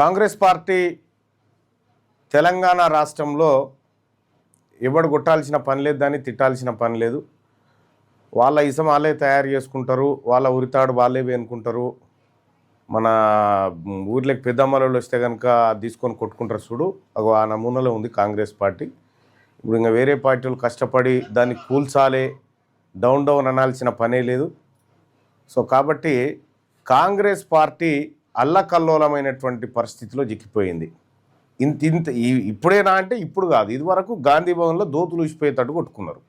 Congress party Telangana రాష్ట్రంలో ఎవడు కొట్టాల్సిన పని లేదు, దాన్ని తిట్టాల్సిన పని లేదు. వాళ్ళ ఇసం వాళ్ళే తయారు చేసుకుంటారు, వాళ్ళ ఉరితాడు వాళ్ళే వేనుకుంటారు. మన ఊర్లోకి పెద్దమ్మలలో వస్తే కనుక తీసుకొని కొట్టుకుంటారు చూడు, ఆ నమూనాలో ఉంది కాంగ్రెస్ పార్టీ. ఇప్పుడు ఇంకా వేరే పార్టీలు కష్టపడి దాన్ని కూల్చాలే, డౌన్ అనాల్సిన పనే లేదు. సో కాబట్టి కాంగ్రెస్ పార్టీ అల్లకల్లోలమైనటువంటి పరిస్థితిలో చిక్కిపోయింది. ఇప్పుడేనా అంటే ఇప్పుడు కాదు, ఇదివరకు గాంధీ భవన్లో దోతులు ఊసిపోయేటట్టు కొట్టుకున్నారు.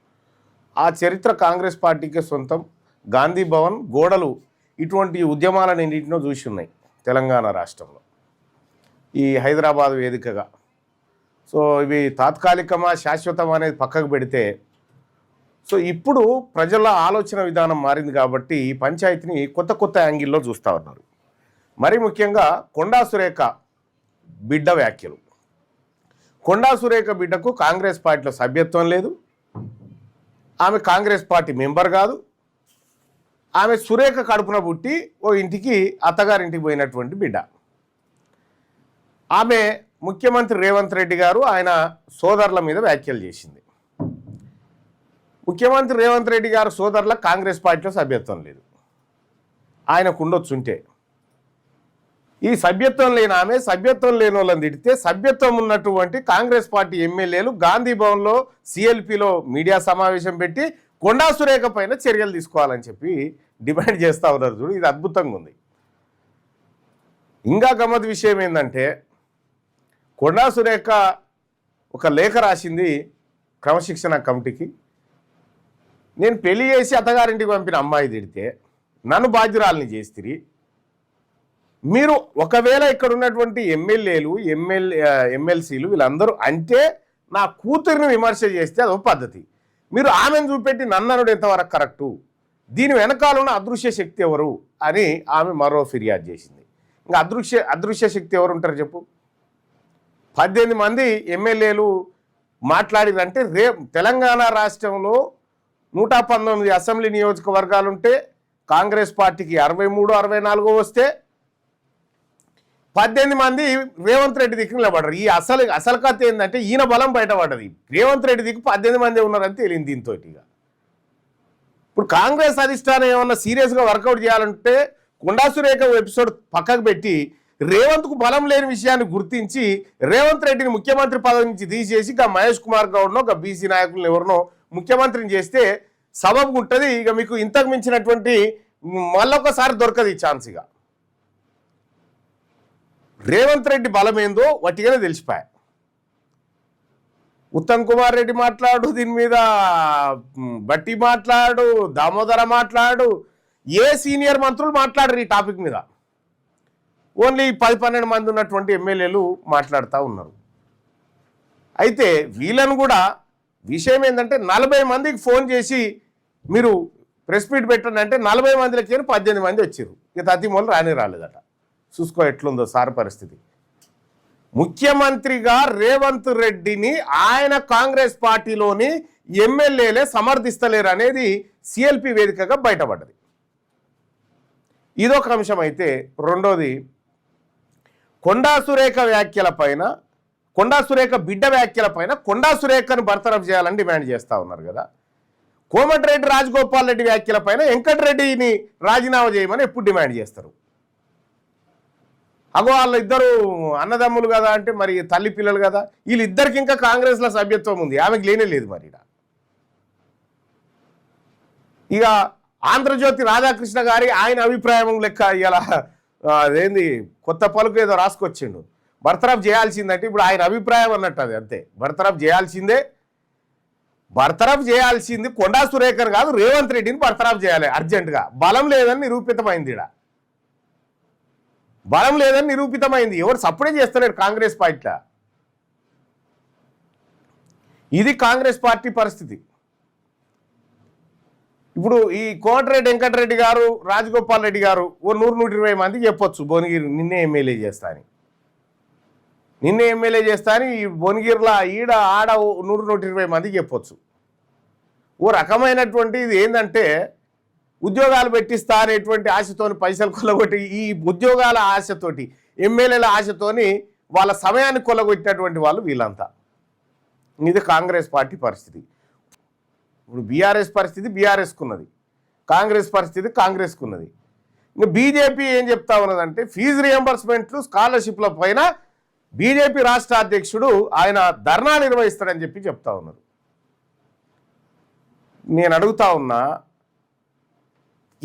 ఆ చరిత్ర కాంగ్రెస్ పార్టీకే సొంతం. గాంధీ భవన్ గోడలు ఇటువంటి ఉద్యమాలను ఎన్నింటినో చూసి ఉన్నాయి తెలంగాణ రాష్ట్రంలో, ఈ హైదరాబాద్ వేదికగా. సో ఇవి తాత్కాలికమా శాశ్వతమా అనేది పక్కకు పెడితే, సో ఇప్పుడు ప్రజల ఆలోచన విధానం మారింది కాబట్టి ఈ పంచాయతీని కొత్త యాంగిల్లో చూస్తూ ఉన్నారు. మరి ముఖ్యంగా కొండా సురేఖ బిడ్డ వ్యాఖ్యలు. కొండా సురేఖ బిడ్డకు కాంగ్రెస్ పార్టీలో సభ్యత్వం లేదు, ఆమె కాంగ్రెస్ పార్టీ మెంబర్ కాదు. ఆమె సురేఖ కడుపున పుట్టి ఓ ఇంటికి అత్తగారింటికి పోయినటువంటి బిడ్డ. ఆమె ముఖ్యమంత్రి రేవంత్ రెడ్డి గారు ఆయన సోదరుల మీద వ్యాఖ్యలు చేసింది. ముఖ్యమంత్రి రేవంత్ రెడ్డి గారు సోదరుల కాంగ్రెస్ పార్టీలో సభ్యత్వం లేదు, ఆయనకు ఉండొచ్చుంటే. ఈ సభ్యత్వం లేని ఆమె సభ్యత్వం లేని వాళ్ళని తిడితే, సభ్యత్వం ఉన్నటువంటి కాంగ్రెస్ పార్టీ ఎమ్మెల్యేలు గాంధీ భవన్లో సిఎల్పిలో మీడియా సమావేశం పెట్టి కొండా సురేఖ పైన చర్యలు తీసుకోవాలని చెప్పి డిమాండ్ చేస్తూ ఉన్నారు చూడు. ఇది అద్భుతంగా ఉంది. ఇంకా గమ్మత్ విషయం ఏంటంటే, కొండా సురేఖ ఒక లేఖ రాసింది క్రమశిక్షణ కమిటీకి. నేను పెళ్లి చేసి అత్తగారింటికి పంపిన అమ్మాయి తిడితే నన్ను బాధ్యురాలని చేస్తిరి. మీరు ఒకవేళ ఇక్కడ ఉన్నటువంటి ఎమ్మెల్యేలు ఎమ్మెల్సీలు వీళ్ళందరూ అంటే నా కూతురిని విమర్శ చేస్తే అదొక పద్ధతి. మీరు ఆమెను చూపెట్టి నన్ననుడు ఎంతవరకు కరెక్టు, దీని వెనకాల ఉన్న అదృశ్య శక్తి ఎవరు అని ఆమె మరో ఫిర్యాదు చేసింది. ఇంకా అదృశ్య శక్తి ఎవరు ఉంటారు చెప్పు? 18 మంది ఎమ్మెల్యేలు మాట్లాడినంటే తెలంగాణ రాష్ట్రంలో 119 అసెంబ్లీ నియోజకవర్గాలుంటే కాంగ్రెస్ పార్టీకి 63, 64 వస్తే 18 మంది రేవంత్ రెడ్డి దిక్కు నిలబడ్డారు. ఈ అసలు కథ ఏంటంటే ఈయన బలం బయటపడ్డది. రేవంత్ రెడ్డి దిక్కు 18 మంది ఉన్నారని తేలింది దీంతో. ఇప్పుడు కాంగ్రెస్ అధిష్టానం ఏమన్నా సీరియస్గా వర్కౌట్ చేయాలంటే కొండా సురేఖ ఎపిసోడ్ పక్కకు పెట్టి రేవంత్కు బలం లేని విషయాన్ని గుర్తించి రేవంత్ రెడ్డిని ముఖ్యమంత్రి పదవి నుంచి తీసేసి ఇక మహేష్ కుమార్ గౌడ్నో ఇక బీసీ నాయకులను ఎవరినో ముఖ్యమంత్రిని చేస్తే సబబు ఉంటుంది. ఇక మీకు ఇంతకు మించినటువంటి మళ్ళొకసారి దొరకదు ఈ ఛాన్స్. ఇక రేవంత్ రెడ్డి బలం ఏందో వట్టిగానే తెలిసిపోయా. ఉత్తమ్ కుమార్ రెడ్డి మాట్లాడు, దీని మీద బట్టి మాట్లాడు, దామోదర మాట్లాడు, ఏ సీనియర్ మంత్రులు మాట్లాడరు ఈ టాపిక్ మీద. ఓన్లీ 10-12 మంది ఉన్నటువంటి ఎమ్మెల్యేలు మాట్లాడుతూ ఉన్నారు. అయితే వీళ్ళను కూడా విషయం ఏంటంటే 40 మందికి ఫోన్ చేసి మీరు ప్రెస్ మీట్ పెట్టండి అంటే 40 మందిలకి 18 మంది వచ్చారు. ఇక తతిమూలు రాలేదట. చూసుకో ఎట్లుందో సార్ పరిస్థితి. ముఖ్యమంత్రిగా రేవంత్ రెడ్డిని ఆయన కాంగ్రెస్ పార్టీలోని ఎమ్మెల్యేలే సమర్థిస్తలేరు అనేది సిఎల్పి వేదికగా బయటపడ్డది. ఇదొక అంశం. అయితే రెండోది, కొండా సురేఖ వ్యాఖ్యలపైన, కొండా సురేఖ బిడ్డ వ్యాఖ్యలపైన కొండా సురేఖను బర్తరఫ్ చేయాలని డిమాండ్ చేస్తూ ఉన్నారు కదా. కోమటిరెడ్డి రాజగోపాల్ రెడ్డి వ్యాఖ్యలపైన వెంకటరెడ్డిని రాజీనామా చేయమని ఎప్పుడు డిమాండ్ చేస్తారు? అగో వాళ్ళిద్దరు అన్నదమ్ములు కదా అంటే మరి తల్లి పిల్లలు కదా, వీళ్ళిద్దరికి ఇంకా కాంగ్రెస్లో సభ్యత్వం ఉంది, ఆమెకు లేనే లేదు. మరి ఇక ఆంధ్రజ్యోతి రాధాకృష్ణ గారి ఆయన అభిప్రాయం లెక్క ఇలా అదేంది కొత్త పలుకు ఏదో రాసుకొచ్చిండు, బర్తరఫ్ చేయాల్సిందంటే ఇప్పుడు ఆయన అభిప్రాయం అన్నట్టు అది అంతే. బర్తరఫ్ చేయాల్సింది కొండా సురేఖర్ కాదు, రేవంత్ రెడ్డిని బర్తరఫ్ చేయాలి అర్జెంటుగా. బలం లేదని నిరూపితమైంది. బలం లేదని నిరూపితమైంది. ఎవరు సపోర్ట్ చేస్తలేరు కాంగ్రెస్ పార్టీలో. ఇది కాంగ్రెస్ పార్టీ పరిస్థితి. ఇప్పుడు ఈ కోమటిరెడ్డి వెంకటరెడ్డి గారు, రాజగోపాల్ రెడ్డి గారు ఓ 100-120 మందికి చెప్పొచ్చు భువనగిరి నిన్నే ఎమ్మెల్యే చేస్తా అని ఈ భువనగిరిలో ఈడ ఆడ 100-120 మందికి చెప్పొచ్చు. ఓ రకమైనటువంటి ఇది ఏంటంటే ఉద్యోగాలు పెట్టిస్తా అనేటువంటి ఆశతోని పైసలు కొల్లగొట్టి ఈ ఉద్యోగాల ఆశతోటి ఎమ్మెల్యేల ఆశతోని వాళ్ళ సమయాన్ని కొల్లగొట్టినటువంటి వాళ్ళు వీళ్ళంతా. ఇది కాంగ్రెస్ పార్టీ పరిస్థితి. ఇప్పుడు బీఆర్ఎస్ పరిస్థితి బీఆర్ఎస్కు ఉన్నది, కాంగ్రెస్ పరిస్థితి కాంగ్రెస్కు ఉన్నది. ఇంకా బీజేపీ ఏం చెప్తా ఉన్నదంటే ఫీజు రియంబర్స్మెంట్లు స్కాలర్షిప్ల పైన బీజేపీ రాష్ట్ర అధ్యక్షుడు ఆయన ధర్నా నిర్వహిస్తాడని చెప్పి చెప్తా ఉన్నారు. నేను అడుగుతా ఉన్నా,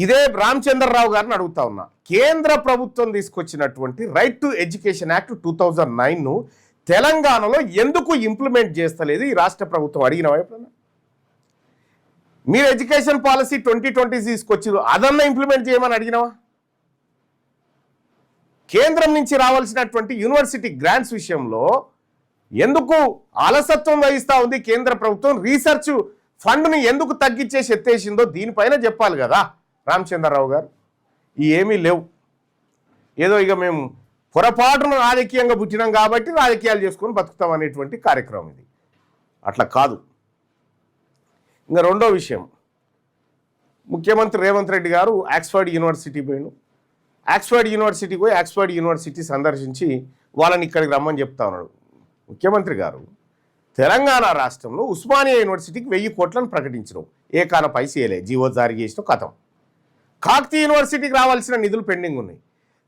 ఇదే రామచంద్రరావు గారిని అడుగుతా ఉన్నా, కేంద్ర ప్రభుత్వం తీసుకొచ్చినటువంటి రైట్ టు ఎడ్యుకేషన్ యాక్ట్ 2009ను తెలంగాణలో ఎందుకు ఇంప్లిమెంట్ చేస్తలేదు ఈ రాష్ట్ర ప్రభుత్వం? అడిగినవా ఎప్పుడన్నా? మీరు ఎడ్యుకేషన్ పాలసీ 2020 తీసుకొచ్చారు, అదన్నా ఇంప్లిమెంట్ చేయమని అడిగినవా? కేంద్రం నుంచి రావాల్సినటువంటి యూనివర్సిటీ గ్రాంట్స్ విషయంలో ఎందుకు అలసత్వం వహిస్తూ ఉంది కేంద్ర ప్రభుత్వం? రీసెర్చ్ ఫండ్ని ఎందుకు తగ్గించేసి ఎత్తేసిందో దీనిపైన చెప్పాలి కదా రామచంద్రరావు గారు. ఈ ఏమీ లేవు. ఏదో ఇక మేము పొరపాటున రాజకీయంగా పుట్టినాం కాబట్టి రాజకీయాలు చేసుకొని బతుకుతాం అనేటువంటి కార్యక్రమం ఇది. అట్లా కాదు. ఇంకా రెండో విషయం, ముఖ్యమంత్రి రేవంత్ రెడ్డి గారు ఆక్స్ఫర్డ్ యూనివర్సిటీ పోయిను. ఆక్స్ఫర్డ్ యూనివర్సిటీకి పోయి ఆక్స్ఫర్డ్ యూనివర్సిటీ సందర్శించి వాళ్ళని ఇక్కడికి రమ్మని చెప్తా ఉన్నాడు. ముఖ్యమంత్రి గారు తెలంగాణ రాష్ట్రంలో ఉస్మానియా యూనివర్సిటీకి 1000 కోట్లను ప్రకటించడం, ఏకాన పైసలే జీవో జారీ చేసిన కథం. కాకతీయ యూనివర్సిటీకి రావాల్సిన నిధులు పెండింగ్ ఉన్నాయి.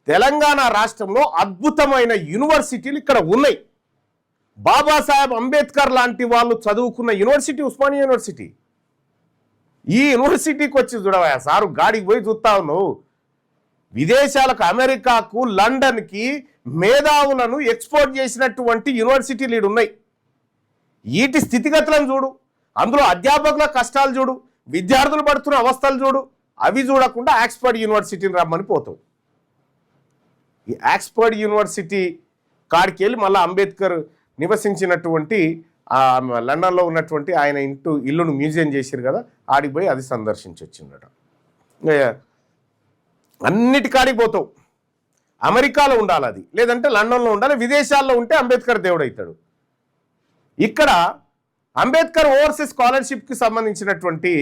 తెలంగాణ రాష్ట్రంలో అద్భుతమైన యూనివర్సిటీలు ఇక్కడ ఉన్నాయి. బాబాసాహెబ్ అంబేద్కర్ లాంటి వాళ్ళు చదువుకున్న యూనివర్సిటీ ఉస్మానియా యూనివర్సిటీ. ఈ యూనివర్సిటీకి వచ్చి చూడవా సారు, గాడికి పోయి చూస్తా ఉన్నావు. విదేశాలకు, అమెరికాకు, లండన్కి మేధావులను ఎక్స్పోర్ట్ చేసినటువంటి యూనివర్సిటీలు ఈడు ఉన్నాయి. వీటి స్థితిగతులను చూడు, అందులో అధ్యాపకుల కష్టాలు చూడు, విద్యార్థులు పడుతున్న అవస్థలు చూడు. అవి చూడకుండా ఆక్స్ఫర్డ్ యూనివర్సిటీని రమ్మని పోతావు. ఈ ఆక్స్ఫర్డ్ యూనివర్సిటీ కాడికి వెళ్ళి మళ్ళీ అంబేద్కర్ నివసించినటువంటి లండన్లో ఉన్నటువంటి ఆయన ఇల్లును మ్యూజియం చేశారు కదా, ఆడికి పోయి అది సందర్శించి వచ్చిందట. అన్నిటి కాడికి పోతావు. అమెరికాలో ఉండాలి అది, లేదంటే లండన్లో ఉండాలి. విదేశాల్లో ఉంటే అంబేద్కర్ దేవుడు అవుతాడు. ఇక్కడ అంబేద్కర్ ఓవర్సీస్ స్కాలర్షిప్కి సంబంధించినటువంటి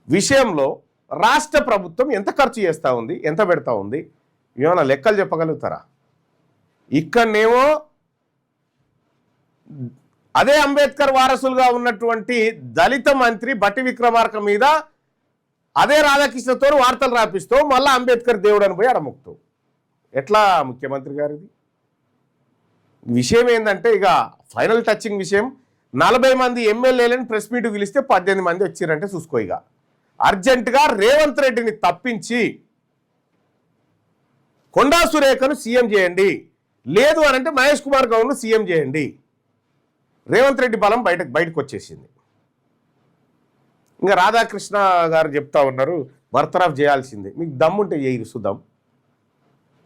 విషయంలో రాష్ట్ర ప్రభుత్వం ఎంత ఖర్చు చేస్తూ ఉంది, ఎంత పెడతా ఉంది, ఏమైనా లెక్కలు చెప్పగలుగుతారా? ఇక్కడనేమో అదే అంబేద్కర్ వారసులుగా ఉన్నటువంటి దళిత మంత్రి బట్టి విక్రమార్క మీద అదే రాధాకృష్ణతో వార్తలు రాపిస్తూ మళ్ళీ అంబేద్కర్ దేవుడు అని పోయి అడముక్తావు. ఎట్లా ముఖ్యమంత్రి గారిది? విషయం ఏంటంటే ఇక ఫైనల్ టచింగ్ విషయం, 40 మంది ఎమ్మెల్యేలను ప్రెస్ మీట్ పిలిస్తే 18 మంది వచ్చారంటే చూసుకో. ఇక అర్జెంటుగా రేవంత్ రెడ్డిని తప్పించి కొండా సురేఖను సీఎం చేయండి, లేదు అనంటే మహేష్ కుమార్ గౌడ్ను సీఎం చేయండి. రేవంత్ రెడ్డి బలం బయటకు వచ్చేసింది. ఇంకా రాధాకృష్ణ గారు చెప్తా ఉన్నారు బర్తరఫ్ చేయాల్సిందే. మీకు దమ్ముంటే చేయిరు చూద్దాం.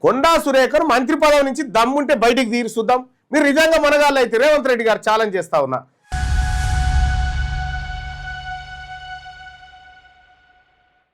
కొండా సురేఖను మంత్రి పదవి నుంచి దమ్ముంటే బయటికి తీరు చూద్దాం. మీరు నిజంగా మనగాళ్ళు అయితే రేవంత్ రెడ్డి గారు ఛాలెంజ్ చేస్తా ఉన్నా,